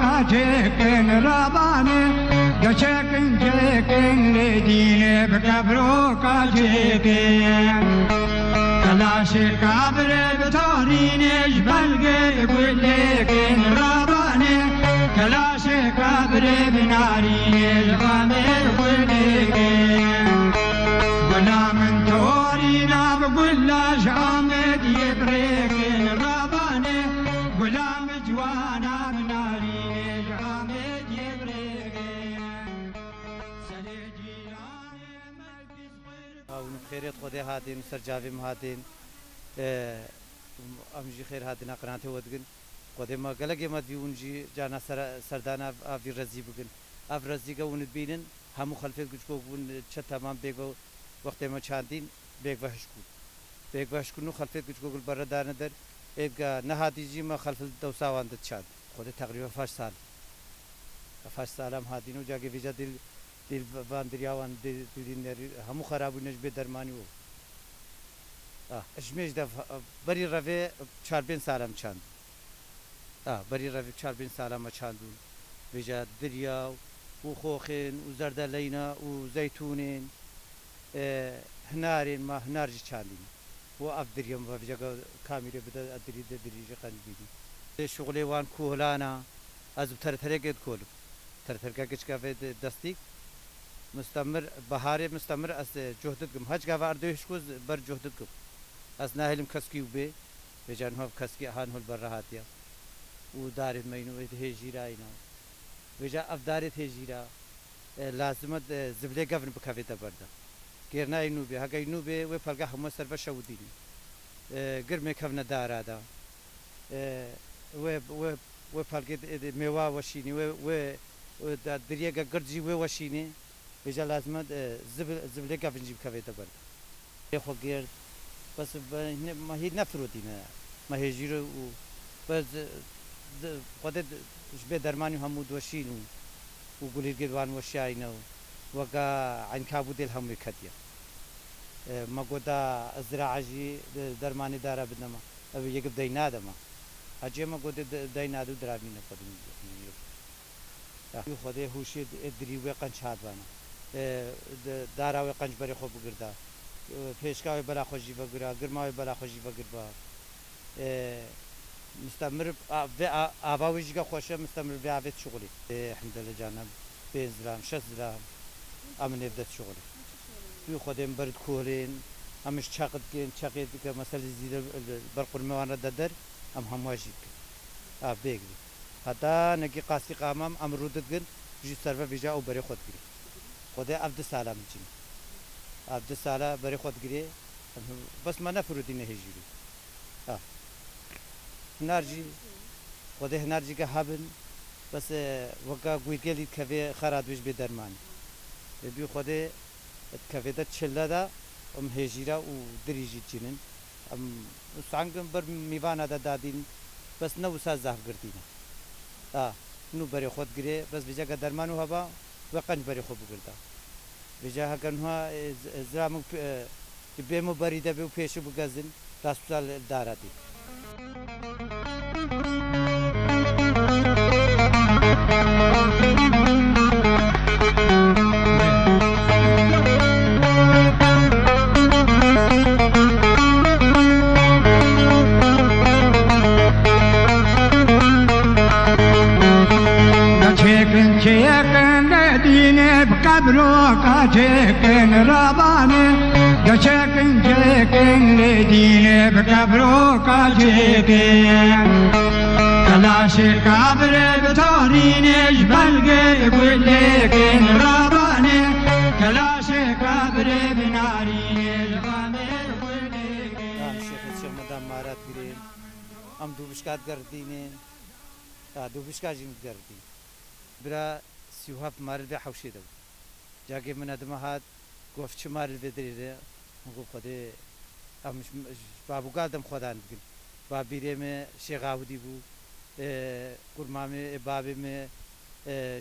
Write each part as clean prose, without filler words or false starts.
كاجيكن راباني قشاكن جيكن لديني بكبرو كاجيكن كلاشي كابر بتوريني جبلقي يقول لكن راباني كلاشي كابر بناريني جبامي يقول لكن قلنا من تورينا بقول لا شامد يبريكن راباني قلنا مجوانا بناريني جبامي يبريكن خيرت خدي هادين سرجافيم هادين امجي خير هادين قناته ودقن خدي ما قلقي ما ديونجي جانا سردانا افي رزي بقن اف رزي قون بينن همو خلفه گچكو ون چ تمام بيگو وقت ما چاندين بيگ وحشكو بيگ وحشكو نو خلفه گچكو گل بردان در ابگا نهادي جي ما خلف دوساوان د چاد خدي تقريبا 5 سال 5 سالم هادينو جاگي ويجا دل باندرياوان دلينر همو خرابو نج به درماني و اشميج دف بري رفي 4 سالم چاند بري رفي 4 سالم چاندون ويجا دريا و خوخين و زردلينا و زيتونين هنارين ما هنارجي چاندين و اف دريم و ويجا كاميري بدا دريجي قلبي شغلي وان كوهلانا از ترترقت كول ترترقا گچكا دستيك مستمر بهاره مستمر از جهدتكم هج گاو اردوشكوز بر جهدتكم از ناهلم كسكيو بي بجان هو كسكي هان هول برهاتيا و دار مينو هجيرا اينا وجا افدارت هجيرا لازم زبله گفن بكافيتا بردا كيرنا اينو بي هگا اينو بي و فلگا هم سر بشوديني گرمه كفنا دارادا و فلگا ميوا وشيني و دريگا گرجي و وشيني بيجا لازم زبله گفن جيب كافيتا بردا يخو گير بس ما هي نفرودينا ما هي جيرو بس قد شبه درماني همود وشينو وقولي الجدوان وشاينو وقا عن كابود الهم كديا ما قدا الزراعي درماني دارا بدنا أبي يجيب دينادا ما أجي ما قدا دينادو درامينا قديم خدي هوشي دري وقن شاد بانا دارا وقن بري خوب قردا پیشکای برا خوشی بگیره، گرمای برا خوشی بگیره. مستمر و آبایش که خوشه مستمر و آبیت شغلی. الحمد لله جانم 5 درهم 6 درهم امن ابدت شغلی. توی خودم برد کولین، همش چاقد که مثلا زیاد برقرار میوان دادر، هم واجد. بگی. حتی نگی قاسی قامم امرودت گن، جی سرو بیجا او بری خود گیری. خدا عبد سلام چین. عبد السلام بري خود گري بس ما نفرودي نهجيري نارجي خود هنارجي كهابن بس وقا قويتقلي كفي خراد وش بدرمان بي خود كفي ده تشلدا هجيرا ودريجي جنن سانگم بر ميوانا دا دادين بس نو سا زاف گردينا نو بري خود گري بس بيجا درمانو هبا وقنج بري خود گردا بجاه كانوا زرامو بيمو بريدة بيو بيشو بغازن راسبتال داراتي بقبرو كاجيكن راباني قشاكن جيكن لديني بقبرو كاجيكن كلاشي كابر بتوريني جبلقي يقول لكن راباني كلاشي كابر بناريني جبامي يقول لكن شيخ مدام مارات قرين ام دوبشكات قردينين دوبشكات جيم قردين برا سيوهاب مارد حوشي دو جاكي من ادمهات قفش مارد بدريده نقول خدي امش بابو قادم خدان بقول بابي ريمه شيخ عودي بو قرمامي بابي مي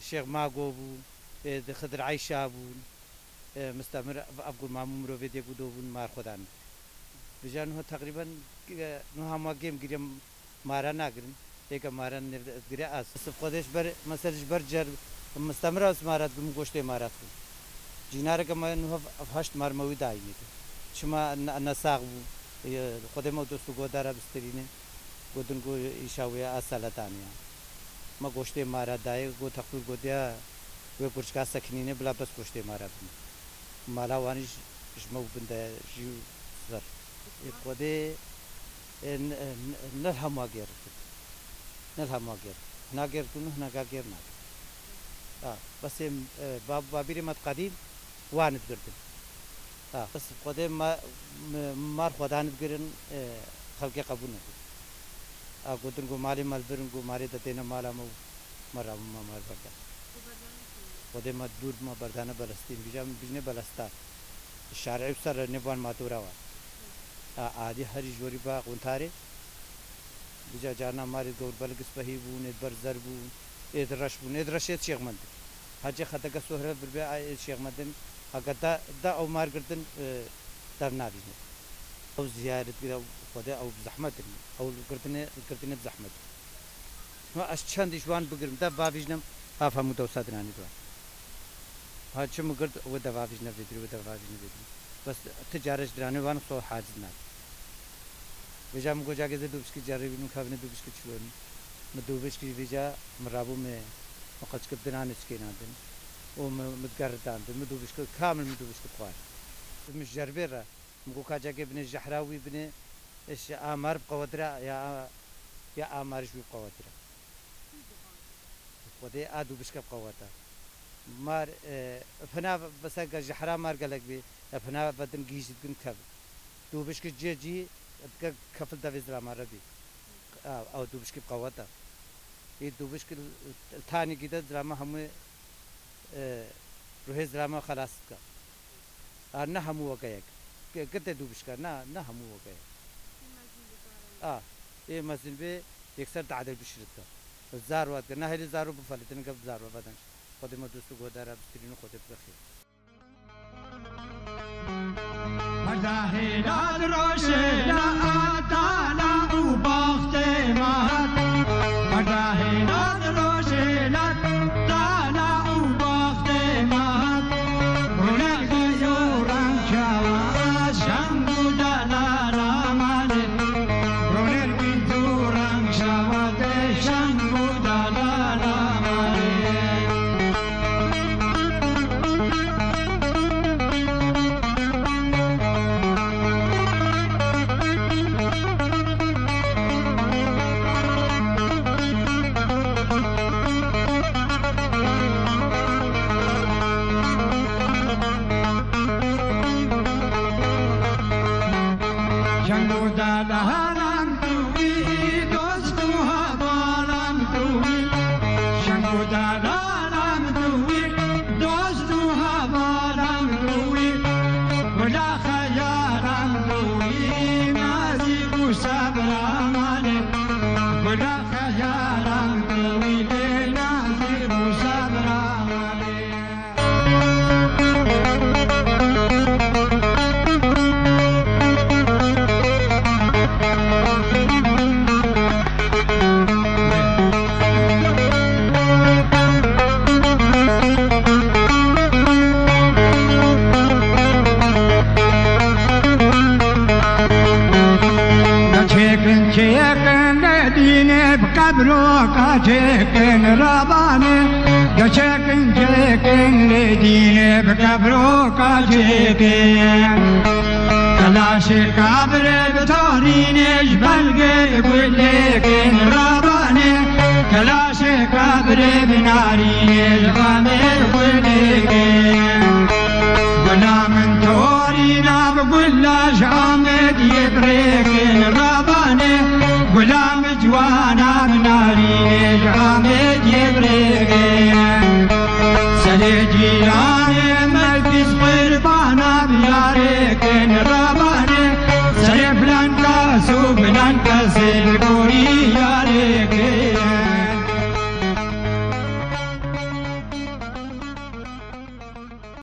شيخ ماغو بو خضر عيشة بو مستمر افقول مامو مروفيد يقودو بو مار خدان بجان هو تقريبا نو هما جيم گريم مارا ناگرن یک مارن نفگری از خودش بر مثلش بر جر مستمر از مارد گم گوشته مارد کن جیناره که ما نه هشت مرموی دایی شما نساق خود ما دوستو گوداره بسترینه گودن گو ایشاوی اصالتانیا ما گوشته مارد دایی گو تقول گودیا و گوشت سکنینه بلا بس گوشته مارد مالا وانش شما بنده جیو زر خوده نرهم واجر نرهم واجر ناجر كنه ناجر ناجر بس بابيري مت قديم واند قردن بس قديم مار خدان قرن خلق قبول نقول قدرن قو مالي مالبرن قو مالي تتينا مالا مو مرا ما مار بردا قديم ما دور ما بردانه بلستين بيجام بيجنه بلستا الشارع بسر نبان ماتورا وا عادي هری جوری با قنتاره بجا جانا ماری دور بلگس بهی بون ادبر زربون ادرش بون ادرشیت شیخ مند حاجی خدا که سهره بربی شیخ مندن اگر دا او مار کردن در نابیزن او زیارت بیدا خدا او زحمت او کردن بزحمت ما اش چندش وان بگرم دا بابیجنم افهمو دوست نانی دو حاجی مگرد و دا بابیجنم بدری و دا بابیجنم بدری بس تجارش درانه وان صو حاجز ناد بجام کو جاگه دوبس کی جاری بینو خابنه دوبس کی چلون مدوبس کی بجا مرابو میں وقت کب درانه سکی نادن او متقردان مدوبس کی كامل مدوبس کی قوار مش جربيرة مكو كاجاكي بن الجحراوي بن ايش امر بقودرا يا امر شو بقودرا ودي ادو بشك بقوتا مار فنا بس الجحرا مار قالك بي فنا بدن جيش تكون كب دو بشك جي كفل دافيز لا مربي او دو بشك بقوتا ये दो बिस्क थाने की तो ड्रामा हमें रोहित ड्रामा खलास का और ना हम वो गए कितने दो बिस्क ना हम वो गए ये मस्जिद पे एक सर तादर बिशरत का ज़ार वाद का ना है ज़ारों पर फलते कब ज़ारों बदन खुद में दोस्तों को दारा बिस्तिरीनों खुद पर रखे مزاهرات روشنا آتانا وباخته مات مزاهرات روشنا آتانا وباخته مات هناك يوران شوا شنگو دلالا ماله هناك يوران شوا شنگو دلالا ماله جاكن رابانه جاكن لدينه بكبروك جاكن كلاشي كابر بتورين جبل قول لكن رابانه كلاشي كابر بنارين جبل قول لكن غلام تورينا بقول لاش عمد يبريكن رابانه غلام جوانا بنارين عمد يبريكن سليجيان ملبس قربانا بياركن رابانه سيف لنكا سوب لنكا سيبوريا